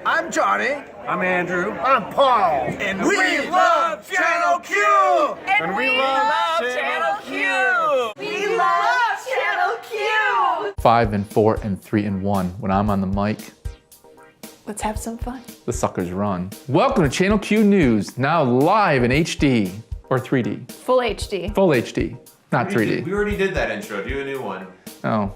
I'm Johnny. I'm Andrew. I'm Paul. And we love Channel Q! And we love Channel Q! We love Channel Q! 5 and 4 and 3 and 1. When I'm on the mic, let's have some fun. The suckers run. Welcome to Channel Q News, now live in HD or 3D. Full HD. Full HD, not 3D. We already did that intro. Do a new one. Oh.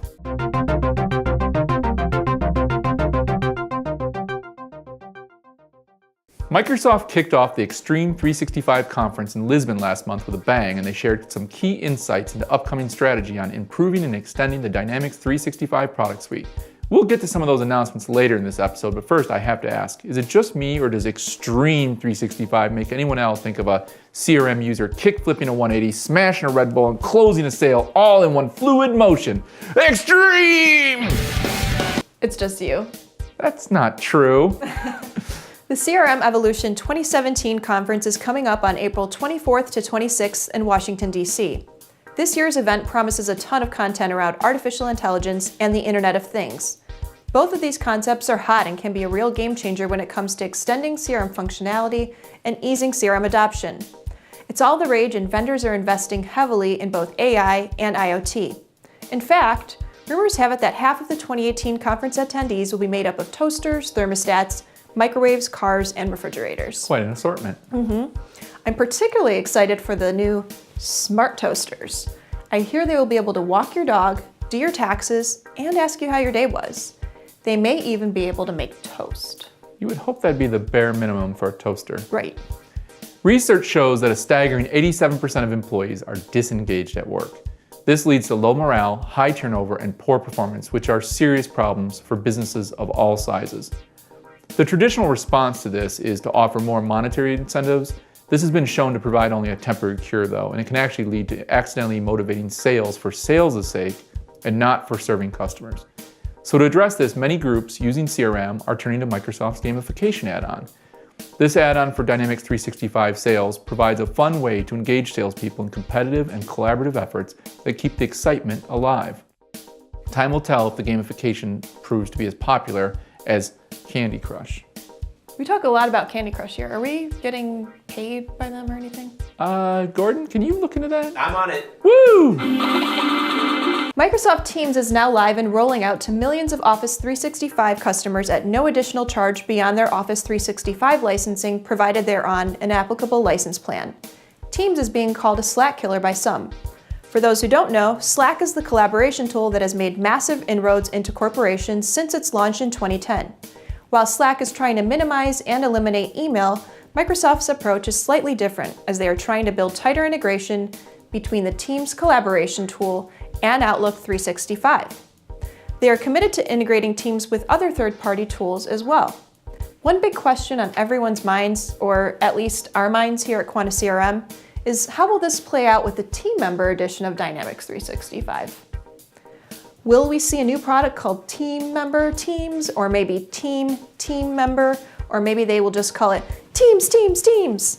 Microsoft kicked off the Extreme 365 conference in Lisbon last month with a bang, and they shared some key insights into upcoming strategy on improving and extending the Dynamics 365 product suite. We'll get to some of those announcements later in this episode, but first I have to ask, is it just me or does Extreme 365 make anyone else think of a CRM user kick-flipping a 180, smashing a Red Bull, and closing a sale all in one fluid motion? Extreme! It's just you. That's not true. The CRM Evolution 2017 conference is coming up on April 24th to 26th in Washington, D.C. This year's event promises a ton of content around artificial intelligence and the Internet of Things. Both of these concepts are hot and can be a real game changer when it comes to extending CRM functionality and easing CRM adoption. It's all the rage, and vendors are investing heavily in both AI and IoT. In fact, rumors have it that half of the 2018 conference attendees will be made up of toasters, thermostats, microwaves, cars, and refrigerators. Quite an assortment. I'm particularly excited for the new smart toasters. I hear they will be able to walk your dog, do your taxes, and ask you how your day was. They may even be able to make toast. You would hope that'd be the bare minimum for a toaster. Right. Research shows that a staggering 87% of employees are disengaged at work. This leads to low morale, high turnover, and poor performance, which are serious problems for businesses of all sizes. The traditional response to this is to offer more monetary incentives. This has been shown to provide only a temporary cure though, and it can actually lead to accidentally motivating sales for sales' sake and not for serving customers. So to address this, many groups using CRM are turning to Microsoft's Gamification add-on. This add-on for Dynamics 365 sales provides a fun way to engage salespeople in competitive and collaborative efforts that keep the excitement alive. Time will tell if the gamification proves to be as popular as Candy Crush. We talk a lot about Candy Crush here. Are we getting paid by them or anything? Gordon, can you look into that? I'm on it. Woo! Microsoft Teams is now live and rolling out to millions of Office 365 customers at no additional charge beyond their Office 365 licensing, provided they're on an applicable license plan. Teams is being called a Slack killer by some. For those who don't know, Slack is the collaboration tool that has made massive inroads into corporations since its launch in 2010. While Slack is trying to minimize and eliminate email, Microsoft's approach is slightly different, as they are trying to build tighter integration between the Teams collaboration tool and Outlook 365. They are committed to integrating Teams with other third-party tools as well. One big question on everyone's minds, or at least our minds here at Quanta CRM, is how will this play out with the team member edition of Dynamics 365? Will we see a new product called Team Member Teams, or maybe Team Member, or maybe they will just call it Teams?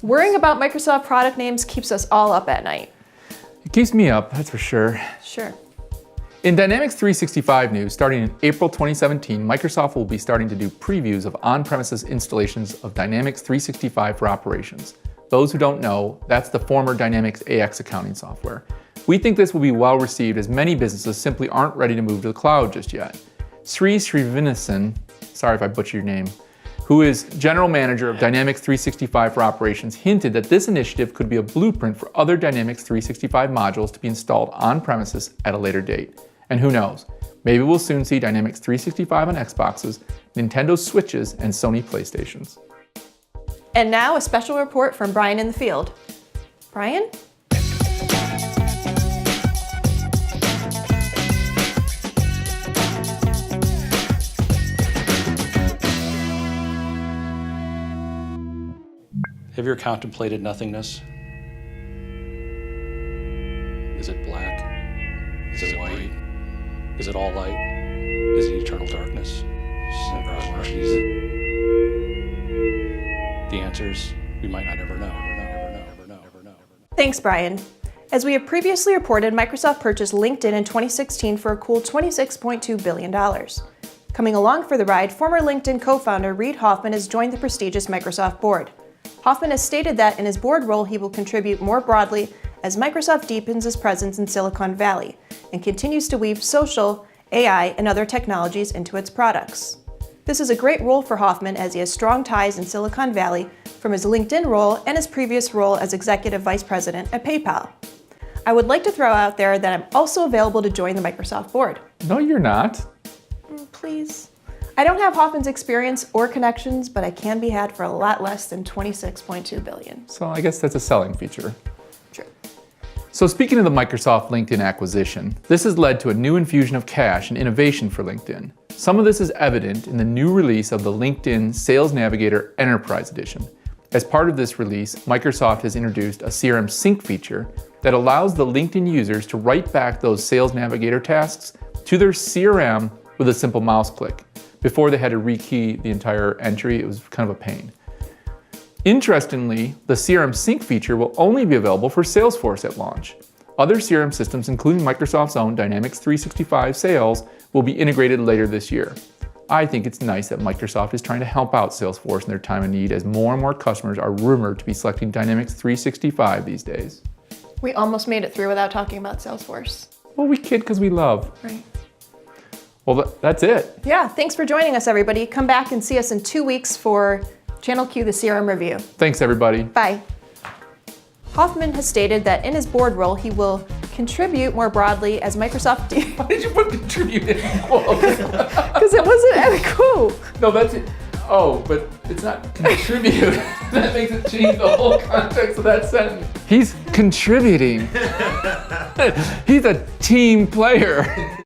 Worrying about Microsoft product names keeps us all up at night. It keeps me up, that's for sure. Sure. In Dynamics 365 news, starting in April 2017, Microsoft will be starting to do previews of on-premises installations of Dynamics 365 for operations. Those who don't know, that's the former Dynamics AX accounting software. We think this will be well received, as many businesses simply aren't ready to move to the cloud just yet. Sri Srivinasan, sorry if I butchered your name, who is General Manager of Dynamics 365 for Operations, hinted that this initiative could be a blueprint for other Dynamics 365 modules to be installed on premises at a later date. And who knows, maybe we'll soon see Dynamics 365 on Xboxes, Nintendo Switches, and Sony PlayStations. And now a special report from Brian in the field. Brian? Have you ever contemplated nothingness? Is it black? Is it white? Is it all light? Is it eternal darkness? The answers we might not ever know. Thanks, Brian. As we have previously reported, Microsoft purchased LinkedIn in 2016 for a cool $26.2 billion. Coming along for the ride, former LinkedIn co-founder Reid Hoffman has joined the prestigious Microsoft board. Hoffman has stated that in his board role he will contribute more broadly as Microsoft deepens its presence in Silicon Valley and continues to weave social, AI, and other technologies into its products. This is a great role for Hoffman as he has strong ties in Silicon Valley from his LinkedIn role and his previous role as Executive Vice President at PayPal. I would like to throw out there that I'm also available to join the Microsoft board. No, you're not. Please. I don't have Hoffman's experience or connections, but I can be had for a lot less than $26.2 billion. So I guess that's a selling feature. True. So speaking of the Microsoft LinkedIn acquisition, this has led to a new infusion of cash and innovation for LinkedIn. Some of this is evident in the new release of the LinkedIn Sales Navigator Enterprise Edition. As part of this release, Microsoft has introduced a CRM sync feature that allows the LinkedIn users to write back those Sales Navigator tasks to their CRM with a simple mouse click. Before they had to rekey the entire entry, it was kind of a pain. Interestingly, the CRM sync feature will only be available for Salesforce at launch. Other CRM systems, including Microsoft's own Dynamics 365 Sales, will be integrated later this year. I think it's nice that Microsoft is trying to help out Salesforce in their time of need, as more and more customers are rumored to be selecting Dynamics 365 these days. We almost made it through without talking about Salesforce. Well, we kid because we love. Right. Well, that's it. Yeah, thanks for joining us, everybody. Come back and see us in 2 weeks for Channel Q, the CRM review. Thanks, everybody. Bye. Hoffman has stated that in his board role, he will contribute more broadly as Microsoft... Why did you put contribute in quotes? Because it wasn't as cool. No, that's it. Oh, but it's not contribute. That makes it change the whole context of that sentence. He's contributing. He's a team player.